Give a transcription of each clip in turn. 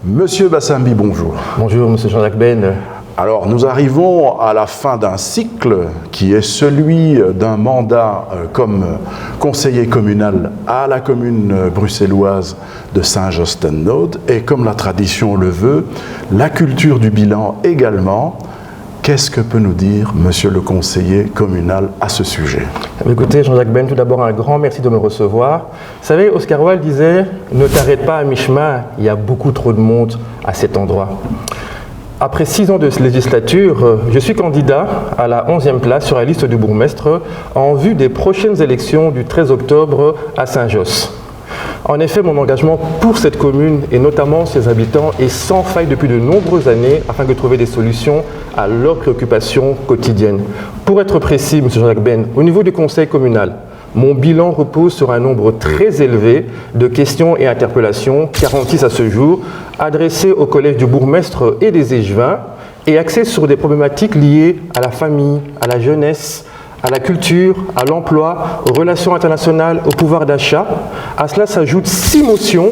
Monsieur Bassambi, bonjour. Bonjour, monsieur Jean-Jacques Ben. Alors, nous arrivons à la fin d'un cycle qui est celui d'un mandat comme conseiller communal à la commune bruxelloise de Saint-Josse-ten-Noode et comme la tradition le veut, la culture du bilan également. Qu'est-ce que peut nous dire monsieur le conseiller communal à ce sujet? Écoutez, Jean-Jacques Ben, tout d'abord un grand merci de me recevoir. Vous savez, Oscar Wilde disait « Ne t'arrête pas à mi-chemin, il y a beaucoup trop de monde à cet endroit ». Après 6 ans de législature, je suis candidat à la 11e place sur la liste du bourgmestre en vue des prochaines élections du 13 octobre à Saint-Josse. En effet, mon engagement pour cette commune et notamment ses habitants est sans faille depuis de nombreuses années afin de trouver des solutions à leurs préoccupations quotidiennes. Pour être précis, M. Jean-Jacques Ben, au niveau du conseil communal, mon bilan repose sur un nombre très élevé de questions et interpellations, 46 à ce jour, adressées au collège du bourgmestre et des échevins et axées sur des problématiques liées à la famille, à la jeunesse, à la culture, à l'emploi, aux relations internationales, au pouvoir d'achat. À cela s'ajoutent 6 motions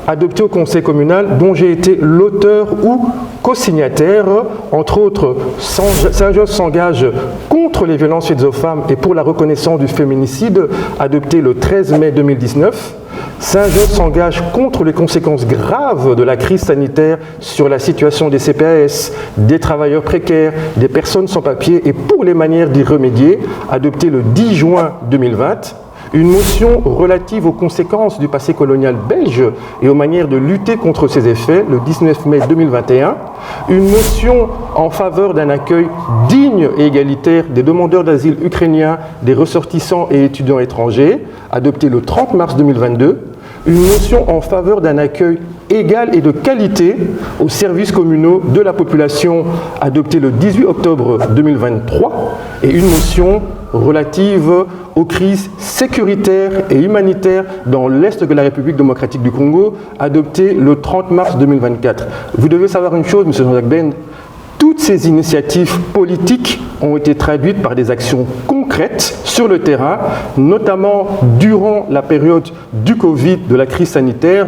adoptées au conseil communal dont j'ai été l'auteur ou co-signataire. Entre autres, Saint-Josse s'engage contre les violences faites aux femmes et pour la reconnaissance du féminicide, adopté le 13 mai 2019. Saint-Josse s'engage contre les conséquences graves de la crise sanitaire sur la situation des CPAS, des travailleurs précaires, des personnes sans papier et pour les manières d'y remédier, adopté le 10 juin 2020. Une motion relative aux conséquences du passé colonial belge et aux manières de lutter contre ses effets, le 19 mai 2021. Une motion en faveur d'un accueil digne et égalitaire des demandeurs d'asile ukrainiens, des ressortissants et étudiants étrangers, adoptée le 30 mars 2022. Une motion en faveur d'un accueil égal et de qualité aux services communaux de la population, adoptée le 18 octobre 2023. Et une motion relative aux crises sécuritaires et humanitaires dans l'Est de la République démocratique du Congo, adoptée le 30 mars 2024. Vous devez savoir une chose, M. Jean-Jacques Ben, toutes ces initiatives politiques ont été traduites par des actions concrètes sur le terrain, notamment durant la période du Covid, de la crise sanitaire,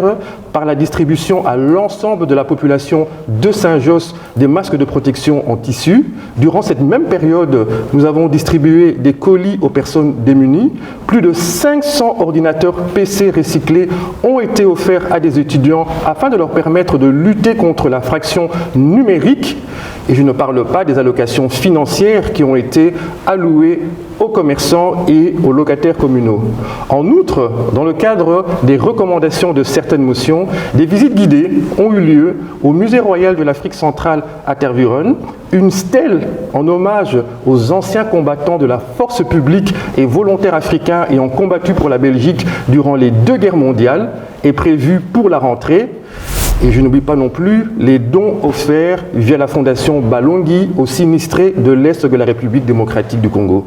par la distribution à l'ensemble de la population de Saint-Josse des masques de protection en tissu. Durant cette même période, nous avons distribué des colis aux personnes démunies. Plus de 500 ordinateurs PC recyclés ont été offerts à des étudiants afin de leur permettre de lutter contre la fraction numérique. Et je ne parle pas des allocations financières qui ont été allouées aux commerçants et aux locataires communaux. En outre, dans le cadre des recommandations de certaines motions, des visites guidées ont eu lieu au Musée royal de l'Afrique centrale à Tervuren. Une stèle en hommage aux anciens combattants de la force publique et volontaires africains ayant combattu pour la Belgique durant les 2 guerres mondiales est prévue pour la rentrée. Et je n'oublie pas non plus les dons offerts via la fondation Balongi aux sinistrés de l'Est de la République démocratique du Congo.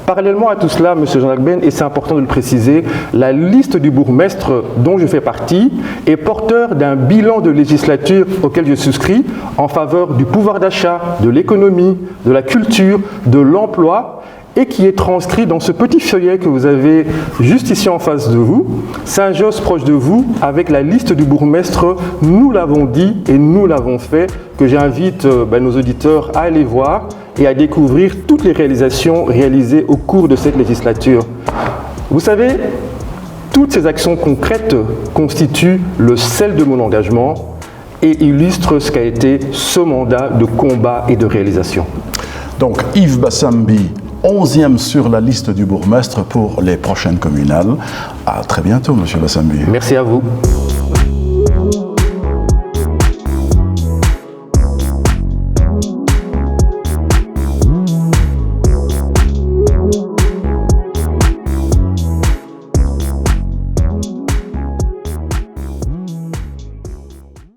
Parallèlement à tout cela, M. Jean-Jacques Ben, et c'est important de le préciser, la liste du bourgmestre dont je fais partie est porteur d'un bilan de législature auquel je souscris en faveur du pouvoir d'achat, de l'économie, de la culture, de l'emploi, et qui est transcrit dans ce petit feuillet que vous avez juste ici en face de vous, Saint-Josse proche de vous, avec la liste du bourgmestre, nous l'avons dit et nous l'avons fait, que j'invite nos auditeurs à aller voir et à découvrir toutes les réalisations réalisées au cours de cette législature. Vous savez, toutes ces actions concrètes constituent le sel de mon engagement et illustrent ce qu'a été ce mandat de combat et de réalisation. Donc Yves Bassambi, 11e sur la liste du bourgmestre pour les prochaines communales. À très bientôt, monsieur Bassambi. Merci à vous.